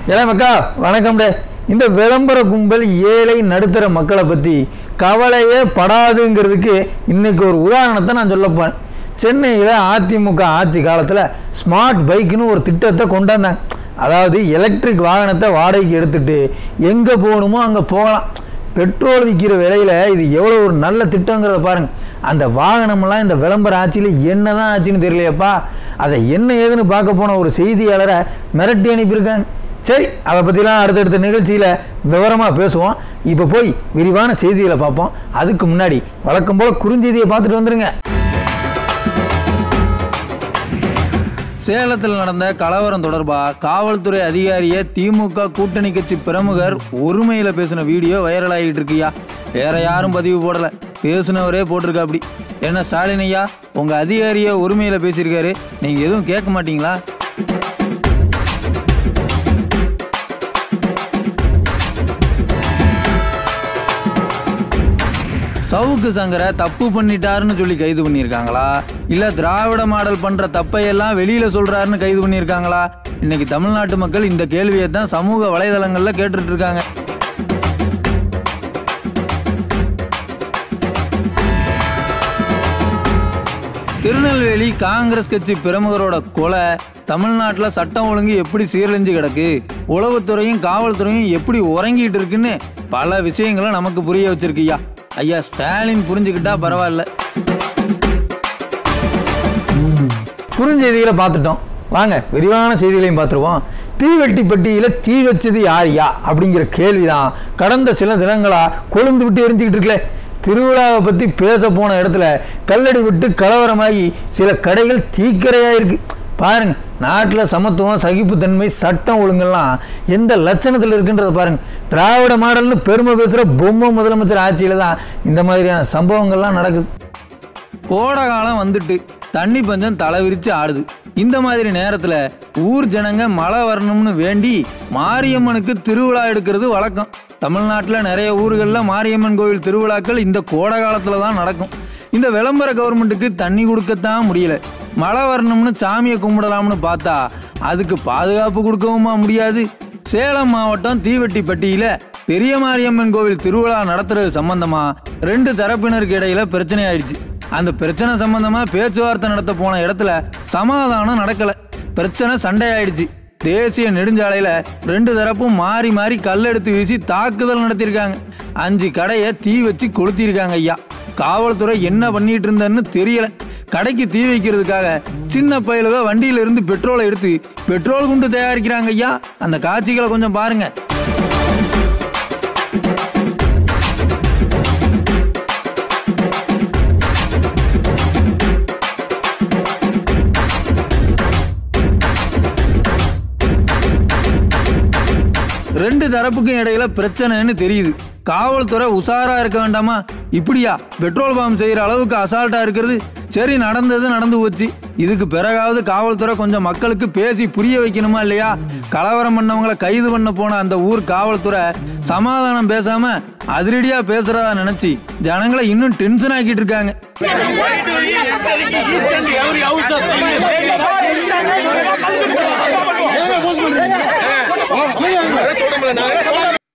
மக்கா வணக்கம்டே. இந்த விளம்பர கும்பல் ஏழை நடுத்தர மக்களை பற்றி கவலையே படாதுங்கிறதுக்கு இன்றைக்கி ஒரு உதாரணத்தை நான் சொல்ல போகிறேன். சென்னையில் அதிமுக ஆட்சி காலத்தில் ஸ்மார்ட் பைக்குன்னு ஒரு திட்டத்தை கொண்டாந்தாங்க. அதாவது எலக்ட்ரிக் வாகனத்தை வாடகைக்கு எடுத்துகிட்டு எங்கே போகணுமோ அங்கே போகலாம். பெட்ரோல் விற்கிற விலையில் இது எவ்வளோ ஒரு நல்ல திட்டங்கிறத பாருங்கள். அந்த வாகனமெல்லாம் இந்த விளம்பர ஆட்சியில் என்ன தான் ஆச்சுன்னு தெரியலையப்பா. அதை என்ன ஏதுன்னு பார்க்க போன ஒரு செய்தியாளரை மிரட்டி அனுப்பியிருக்காங்க. சரி, அதை பற்றிலாம் அடுத்தடுத்த நிகழ்ச்சியில் விவரமாக பேசுவோம். இப்போ போய் விரிவான செய்திகளை பார்ப்போம். அதுக்கு முன்னாடி வழக்கம் போல் குறுஞ்செய்தியை பார்த்துட்டு வந்துடுங்க. சேலத்தில் நடந்த கலவரம் தொடர்பாக காவல்துறை அதிகாரியை திமுக கூட்டணி கட்சி பிரமுகர் ஒருமையில் பேசின வீடியோ வைரல் ஆகிட்டு இருக்கியா. வேற யாரும் பதிவு போடலை, பேசுனவரே போட்டிருக்கா. அப்படி என்ன ஸ்டாலின் ஐயா, உங்கள் அதிகாரியை ஒருமையில் பேசியிருக்காரு, நீங்கள் எதுவும் கேட்க மாட்டீங்களா? சவுக்கு சங்கரை தப்பு பண்ணிட்டாருன்னு சொல்லி கைது பண்ணியிருக்காங்களா, இல்லை திராவிட மாடல் பண்ணுற தப்பையெல்லாம் வெளியில் சொல்கிறாருன்னு கைது பண்ணியிருக்காங்களா? இன்னைக்கு தமிழ்நாட்டு மக்கள் இந்த கேள்வியை தான் சமூக வலைதளங்களில் கேட்டுட்டு இருக்காங்க. திருநெல்வேலி காங்கிரஸ் கட்சி பிரமுகரோட கொலை, தமிழ்நாட்டில் சட்டம் ஒழுங்கு எப்படி சீரழிஞ்சு கிடக்கு, உளவுத்துறையும் காவல்துறையும் எப்படி உறங்கிட்டு இருக்குன்னு பல விஷயங்களை நமக்கு புரிய வச்சிருக்கியா. ஐயா ஸ்டாலின் புரிஞ்சுக்கிட்டா பரவாயில்ல. குறுஞ்செய்திகளை பார்த்துட்டோம், வாங்க விரிவான செய்திகளையும் பார்த்துருவோம். தீவெட்டிப்பட்டியில் தீ வச்சது யாரியா அப்படிங்கிற கேள்விதான் கடந்த சில தினங்களாக கொழுந்து விட்டு எரிஞ்சிக்கிட்டு இருக்கல. திருவிழாவை பற்றி பேச போன இடத்துல கல்லடி விட்டு கலவரமாகி சில கடைகள் தீக்கரையாயிருக்கு. பாருங்க, நாட்டில் சமத்துவம், சகிப்புத்தன்மை, சட்டம் ஒழுங்கெல்லாம் எந்த லட்சணத்தில் இருக்குன்றத பாருங்க. திராவிட மாடல்னு பெருமை பேசுகிற பொம்மை முதலமைச்சர் ஆட்சியில் தான் இந்த மாதிரியான சம்பவங்கள்லாம் நடக்குது. கோடை காலம் வந்துட்டு தண்ணி பஞ்சம் தலை விரித்து ஆடுது. இந்த மாதிரி நேரத்தில் ஊர் ஜனங்க மழை வரணும்னு வேண்டி மாரியம்மனுக்கு திருவிழா எடுக்கிறது வழக்கம். தமிழ்நாட்டில் நிறைய ஊர்களில் மாரியம்மன் கோவில் திருவிழாக்கள் இந்த கோடை காலத்தில் தான் நடக்கும். இந்த விளம்பர கவர்மெண்ட்டுக்கு தண்ணி கொடுக்கத்தான் முடியல. மழை வரணும்னு சாமியை கும்பிடலாம்னு பார்த்தா அதுக்கு பாதுகாப்பு கொடுக்கவும் முடியாது. சேலம் மாவட்டம் தீவெட்டிப்பட்டியில் பெரிய மாரியம்மன் கோவில் திருவிழா நடத்துறது சம்பந்தமாக 2 தரப்பினருக்கு இடையில பிரச்சனை ஆயிடுச்சு. அந்த பிரச்சனை சம்பந்தமாக பேச்சுவார்த்தை நடத்த போன இடத்துல சமாதானம் நடக்கலை, பிரச்சனை சண்டை ஆயிடுச்சு. தேசிய நெடுஞ்சாலையில் 2 தரப்பும் மாறி மாறி கல்லெடுத்து வீசி தாக்குதல் நடத்தியிருக்காங்க. 5 கடையை தீ வச்சு கொளுத்திருக்காங்க. ஐயா, காவல்துறை என்ன பண்ணிட்டு இருந்தன்னு தெரியல. கடைக்கு தீ வைக்கிறதுக்காக சின்ன பயலுக வண்டியில இருந்து பெட்ரோலை எடுத்து பெட்ரோல் குண்டு தயாரிக்கிறாங்க. ஐயா, அந்த காட்சிகளை கொஞ்சம் பாருங்க. ரெண்டு தரப்புக்கும் இடையில பிரச்சனைன்னு தெரியுது. காவல்துறை உஷாரா இருக்க வேண்டாமா? இப்படியா பெட்ரோல் பாம்பு செய்யற அளவுக்கு அசால்ட்டா இருக்கிறது? சரி, நடந்தது நடந்து போச்சு. இதுக்கு பிறகாவது காவல்துறை கொஞ்சம் மக்களுக்கு பேசி புரிய வைக்கணுமா இல்லையா? கலவரம் பண்ணவங்களை கைது பண்ண போன அந்த ஊர் காவல்துறை சமாதானம் பேசாம அதிரடியா பேசுறதா நினைச்சு ஜனங்களை இன்னும் டென்ஷன் ஆக்கிட்டு இருக்காங்க.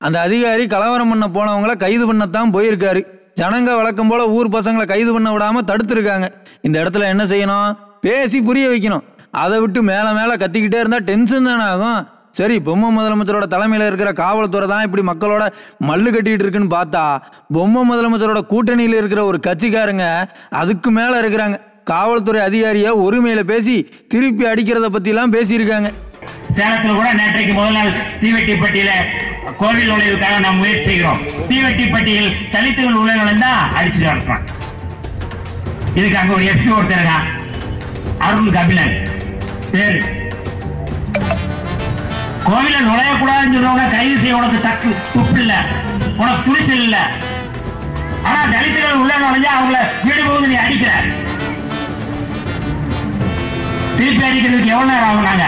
அந்த அதிகாரி கலவரம் பண்ண போனவங்களை கைது பண்ணத்தான் போயிருக்காரு. ஜனங்க வழக்கம் போல ஊர் பசங்களை கைது பண்ண விடாம தடுத்துருக்காங்க. இந்த இடத்துல என்ன செய்யணும்? பேசி புரிய வைக்கணும். அதை விட்டு மேல மேல கத்திக்கிட்டே இருந்தா டென்ஷன் தானே ஆகும். சரி, பொம்மை முதலமைச்சரோட தலைமையில இருக்கிற காவல்துறை தான் இப்படி மக்களோட மல்லு கட்டிட்டு இருக்குன்னு பார்த்தா பொம்மை முதலமைச்சரோட கூட்டணியில இருக்கிற ஒரு கட்சிக்காரங்க அதுக்கு மேல இருக்கிறாங்க. காவல்துறை அதிகாரிய ஒருமையில பேசி திருப்பி அடிக்கிறத பத்தி எல்லாம் பேசியிருக்காங்க. சேலத்தில் கூட நேற்றைக்கு முதல் நாள் தீவெட்டிப்பட்டியில கோவில் நுழைவுக்காக நாம் முயற்சி செய்கிறோம். தீவெட்டிப்பட்டியில் தலித்துகள் உள்ள நுழைந்தா அடிச்சு நடத்துறோம். இதுக்கு அங்க ஒரு எஸ்பி ஒருத்தர் இருக்கான், அருள் கபிலன் பேரு. கோவில நுழையக்கூடாதுன்னு சொல்றவங்க கைது செய்ய உனக்கு துப்பு இல்ல, உனக்கு துணிச்சல் இல்ல. ஆனா தலித்துகள் உள்ள நுழைஞ்சா அவங்கள வீடு போகுது நீ அடிக்கிற. திருப்பி அடிக்கிறதுக்கு எவ்வளவு நேரம் ஆகும்? நாங்க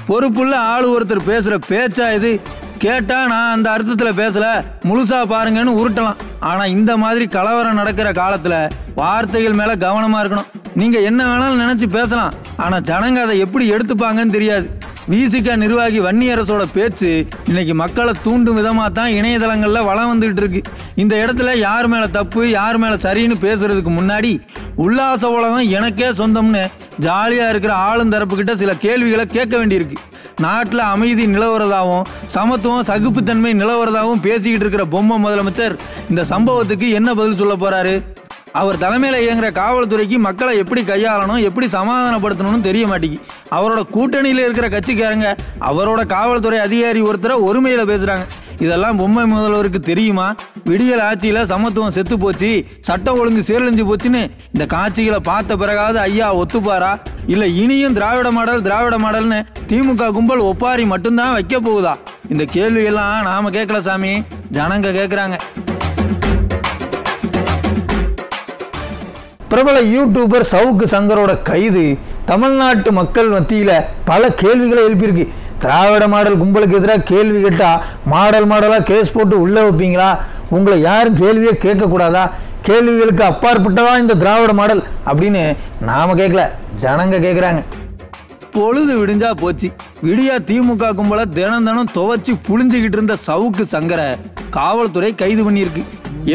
பொறுப்புள்ள ஆளு ஒருத்தர் பேசுற பேச்சா இது? கேட்டா நான் அந்த அர்த்தத்தில் பேசல, முழுசா பாருங்கன்னு உருட்டலாம். ஆனா இந்த மாதிரி கலவரம் நடக்கிற காலத்துல வார்த்தைகள் மேல கவனமா இருக்கணும். நீங்க என்ன வேணாலும் நினைச்சு பேசலாம், ஆனா ஜனங்க அதை எப்படி எடுத்துப்பாங்கன்னு தெரியாது. விசிக நிர்வாகி வன்னியரசோட பேச்சு இன்னைக்கு மக்களை தூண்டும் விதமாக தான் இணையதளங்களில் வளம் வந்துகிட்டு இருக்கு. இந்த இடத்துல யார் மேலே தப்பு யார் மேலே சரின்னு பேசுறதுக்கு முன்னாடி உல்லாச உலகம் எனக்கே சொந்தம்னு ஜாலியாக இருக்கிற ஆளுந்தரப்புக்கிட்ட சில கேள்விகளை கேட்க வேண்டியிருக்கு. நாட்டில் அமைதி நிலவரதாகவும் சமத்துவம் சகிப்புத்தன்மை நிலவரதாகவும் பேசிக்கிட்டு இருக்கிற பொம்மை முதலமைச்சர் இந்த சம்பவத்துக்கு என்ன பதில் சொல்ல போறாரு? அவர் தலைமையில் இயங்குற காவல்துறைக்கு மக்களை எப்படி கையாளணும் எப்படி சமாதானப்படுத்தணும்னு தெரிய மாட்டேங்கி. அவரோட கூட்டணியில் இருக்கிற கட்சிக்காரங்க அவரோட காவல்துறை அதிகாரி ஒருத்தரை ஒருமையில் பேசுகிறாங்க. இதெல்லாம் பொம்மை முதல்வருக்கு தெரியுமா? விடியல் ஆட்சியில் சமத்துவம் செத்து போச்சு சட்டம் ஒழுங்கு சீரழிஞ்சு போச்சுன்னு இந்த காட்சிகளை பார்த்த பிறகாவது ஐயா ஒத்துப்பாரா? இல்லை இனியும் திராவிட மாடல்னு திமுக கும்பல் ஒப்பாரி மட்டும்தான் வைக்க போகுதா? இந்த கேள்வியெல்லாம் நாம கேட்கல சாமி, ஜனங்க கேட்குறாங்க. பிரபல யூடியூபர் சவுக்கு சங்கரோட கைது தமிழ்நாட்டு மக்கள் மத்தியில் பல கேள்விகளை எழுப்பியிருக்கு. திராவிட மாடல் கும்பலுக்கு எதிராக கேள்வி கேட்டால் மாடலாக கேஸ் போட்டு உள்ளே வைப்பீங்களா? உங்களை யாரும் கேள்வியே கேட்கக்கூடாதா? கேள்விகளுக்கு அப்பாற்பட்டதா இந்த திராவிட மாடல் அப்படின்னு நாம் கேட்கல, ஜனங்க கேட்குறாங்க. பொழுது விடிஞ்சா போச்சு. விடியா திமுக கும்பலை தினம் துவச்சி புழிஞ்சிக்கிட்டு இருந்த சவுக்கு சங்கரை காவல்துறை கைது பண்ணியிருக்கு.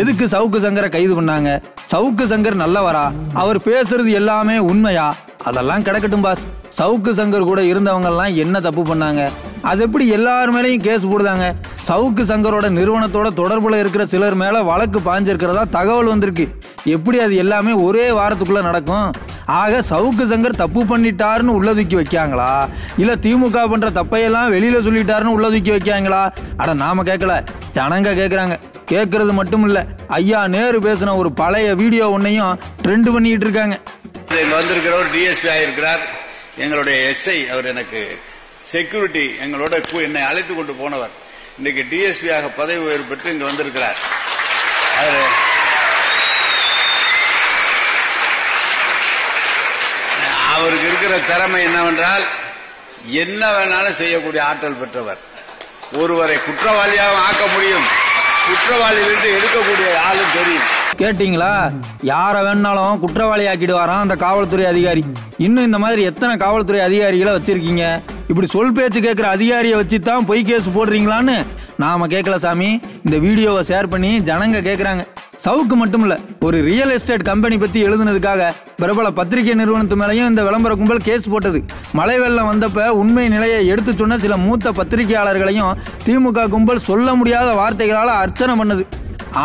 எதுக்கு சவுக்கு சங்கரை கைது பண்ணாங்க? சவுக்கு சங்கர் நல்லவரா? அவர் பேசுறது எல்லாமே உண்மையா? அதெல்லாம் கிடக்கட்டும் பாஸ். சவுக்கு சங்கர் கூட இருந்தவங்கெல்லாம் என்ன தப்பு பண்ணாங்க? அது எப்படி எல்லார் மேலேயும் கேஸ் போடுதாங்க? சவுக்கு சங்கரோட நிறுவனத்தோட தொடர்புல இருக்கிற சிலர் மேலே வழக்கு பாஞ்சிருக்கிறதா தகவல் வந்திருக்கு. எப்படி அது எல்லாமே ஒரே வாரத்துக்குள்ளே நடக்கும்? ஆக சவுக்கு சங்கர் தப்பு பண்ணிட்டாருன்னு உள்ள தூக்கி வைக்காங்களா? இல்லை திமுக பண்ணுற தப்பையெல்லாம் வெளியில் சொல்லிட்டாருன்னு உள்ள தூக்கி வைக்காங்களா? அட நாம கேட்கல, ஜனங்க கேட்குறாங்க. கேட்கறது மட்டும் இல்லை, ஐயா நேரு பேசின ஒரு பழைய வீடியோ ஒன்னையும் ட்ரெண்ட் பண்ணிக்கிட்டு இருக்காங்க. வந்திருக்கிறவர் டிஎஸ்பி ஆகியிருக்கிறார். எங்களுடைய எஸ்ஐ அவர் எனக்கு செக்யூரிட்டி எங்களோட என்னை அழைத்து கொண்டு போனவர். இன்னைக்கு டிஎஸ்பி ஆக பதவி உயர்வு பெற்று இங்கு வந்திருக்கிறார். அவருக்கு இருக்கிற திறமை என்னவென்றால் என்ன வேணாலும் செய்யக்கூடிய ஆற்றல் பெற்றவர். ஒருவரை குற்றவாளியாக ஆக்க முடியும், குற்றவாளியிலிருந்து எடுக்கக்கூடிய ஆளும் தெரியும். கேட்டீங்களா? யாரை வேணாலும் குற்றவாளி ஆக்கிடுவாராம் அந்த காவல்துறை அதிகாரி. இன்னும் இந்த மாதிரி எத்தனை காவல்துறை அதிகாரிகளை வச்சிருக்கீங்க? இப்படி சொல் பேச்சு கேட்குற அதிகாரியை வச்சு தான் பொய் கேஸ் போடுறீங்களான்னு நாம கேட்கல சாமி. இந்த வீடியோவை ஷேர் பண்ணி ஜனங்க கேட்குறாங்க. சவுக்கு மட்டும் இல்லை, ஒரு ரியல் எஸ்டேட் கம்பெனி பற்றி எழுதுனதுக்காக பிரபல பத்திரிகை நிறுவனத்து மேலேயும் இந்த விளம்பர கும்பல் கேஸ் போட்டது. மழை வெள்ளம் வந்தப்ப உண்மை நிலையை எடுத்து சொன்ன சில மூத்த பத்திரிகையாளர்களையும் திமுக கும்பல் சொல்ல முடியாத வார்த்தைகளால் அர்ச்சனை பண்ணது.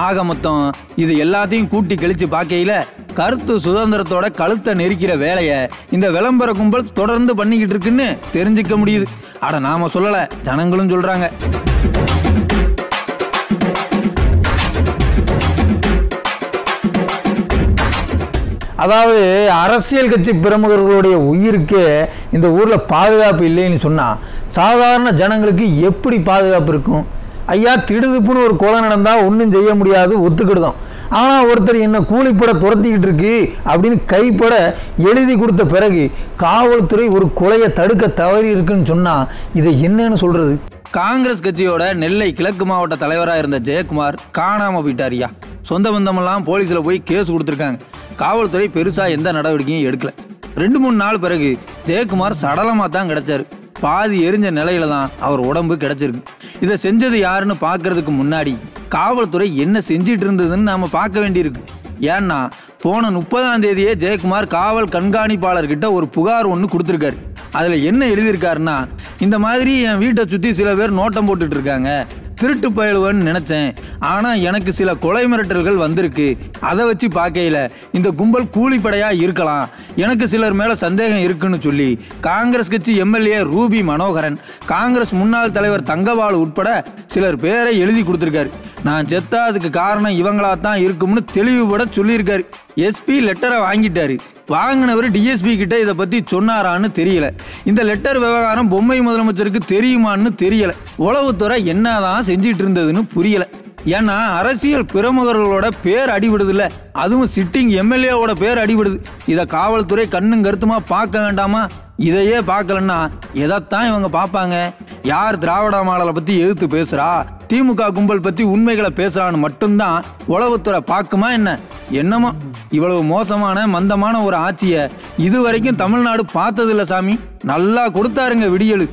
ஆக மொத்தம் இது எல்லாத்தையும் கூட்டி கழிச்சு பார்க்கையில கருத்து சுதந்திரத்தோட கழுத்தை நெரிக்கிற வேலையை இந்த விளம்பர கும்பல் தொடர்ந்து பண்ணிக்கிட்டு இருக்குன்னு தெரிஞ்சுக்க முடியுது. அட நாம சொல்லலை, ஜனங்களும் சொல்றாங்க. அதாவது அரசியல் கட்சி பிரமுகர்களுடைய உயிருக்கு இந்த ஊரில் பாதுகாப்பு இல்லைன்னு சொன்னால் சாதாரண ஜனங்களுக்கு எப்படி பாதுகாப்பு இருக்கும்? ஐயா திடுதுப்புன்னு ஒரு கொலை நடந்தால் ஒன்றும் செய்ய முடியாது, ஒத்துக்கிடுதோம். ஆனால் ஒருத்தர் என்ன கூலிப்பட துரத்திக்கிட்டு இருக்கு அப்படின்னு கைப்பட எழுதி கொடுத்த பிறகு காவல்துறை ஒரு கொலையை தடுக்க தவறி இருக்குன்னு சொன்னால் இதை என்னன்னு சொல்கிறது? காங்கிரஸ் கட்சியோட நெல்லை கிழக்கு மாவட்ட தலைவராக இருந்த ஜெயக்குமார் காணாமல் போயிட்டாரியா. சொந்த பந்தமெல்லாம் போலீஸில் போய் கேஸ் கொடுத்துருக்காங்க. காவல்துறை பெருசாக எந்த நடவடிக்கையும் எடுக்கல. 2-3 நாள் பிறகு ஜெயக்குமார் சடலமாக தான் கிடச்சாரு. பாதி எரிஞ்ச நிலையில தான் அவர் உடம்பு கிடச்சிருக்கு. இதை செஞ்சது யாருன்னு பார்க்கறதுக்கு முன்னாடி காவல்துறை என்ன செஞ்சிட்டு இருந்ததுன்னு நாம் பார்க்க வேண்டியிருக்கு. ஏன்னா போன 30ஆம் தேதியே ஜெயக்குமார் காவல் கண்காணிப்பாளர்கிட்ட ஒரு புகார் ஒன்று கொடுத்துருக்காரு. அதில் என்ன எழுதியிருக்காருன்னா, இந்த மாதிரி என் வீட்டை சுற்றி சில பேர் நோட்டம் போட்டுட்டு இருக்காங்க, திருட்டு பயலுவன்னு நினச்சேன், ஆனால் எனக்கு சில கொலை மிரட்டல்கள் வந்திருக்கு. அதை வச்சு பார்க்கையில் இந்த கும்பல் கூலிப்படையாக இருக்கலாம், எனக்கு சிலர் மேலே சந்தேகம் இருக்குன்னு சொல்லி காங்கிரஸ் கட்சி எம்எல்ஏ ரூபி மனோகரன், காங்கிரஸ் முன்னாள் தலைவர் தங்கபாலு உட்பட சிலர் பேரை எழுதி கொடுத்துருக்காரு. நான் செத்தா அதுக்கு காரணம் இவங்களாத்தான் இருக்கும்னு தெளிவுபட சொல்லியிருக்காரு. எஸ்பி லெட்டரை வாங்கிட்டாரு. வாங்கினவர் டிஎஸ்பி கிட்ட இதை பற்றி சொன்னாரான்னு தெரியல. இந்த லெட்டர் விவகாரம் பொம்மை முதலமைச்சருக்கு தெரியுமான்னு தெரியல. உளவுத்துறை என்னதான் செஞ்சிட்டு இருந்ததுன்னு புரியல. ஏன்னா அரசியல் பிரமுகர்களோட பேர் அடிபடுதுல்ல, அதுவும் சிட்டிங் எம்எல்ஏவோட பேர் அடிபடுது. இதை காவல்துறை கண்ணும் கருத்துமா பார்க்க வேண்டாமா? இதையே பார்க்கலன்னா எதைத்தான் இவங்க பார்ப்பாங்க? யார் திராவிட மாடலை பற்றி எதிர்த்து பேசுகிறா, திமுக கும்பல் பற்றி உண்மைகளை பேசுகிறான்னு மட்டும்தான் உளவுத்துறை பார்க்குமா என்ன? என்னமோ இவ்வளவு மோசமான மந்தமான ஒரு ஆட்சியை இது வரைக்கும் தமிழ்நாடு பார்த்ததில்ல சாமி. நல்லா கொடுத்தாருங்க விடியலு.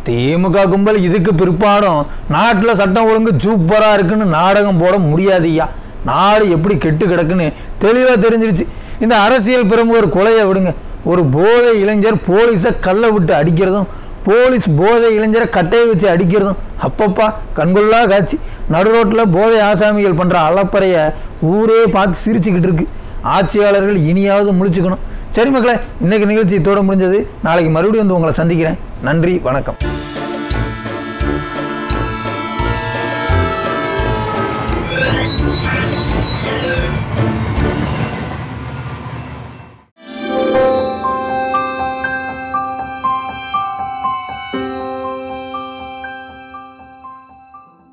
திமுக கும்பல் இதுக்கு பிற்பாடும் நாட்டில் சட்டம் ஒழுங்கு சூப்பராக இருக்குன்னு நாடகம் போட முடியாதுய்யா. நாடு எப்படி கெட்டு கிடக்குன்னு தெளிவாக தெரிஞ்சிருச்சு. இந்த அரசியல் பிரமுகர் கொலையை விடுங்க, ஒரு போதை இளைஞர் போலீஸை கல்லை விட்டு அடிக்கிறதும் போலீஸ் போதை இளைஞரை கட்டையை வச்சு அடிக்கிறதும் அப்பப்பா கண்கொள்ளா காட்சி. நடு ரோட்டில் போதை ஆசாமிகள் பண்ணுற அளப்பறையை ஊரே பார்த்து சிரிச்சுக்கிட்டு இருக்கு. ஆட்சியாளர்கள் இனியாவது முழிச்சுக்கணும். சரி மக்களே, இன்றைக்கி நிகழ்ச்சி இதோட முடிஞ்சது. நாளைக்கு மறுபடியும் வந்து உங்களை சந்திக்கிறேன். நன்றி, வணக்கம்.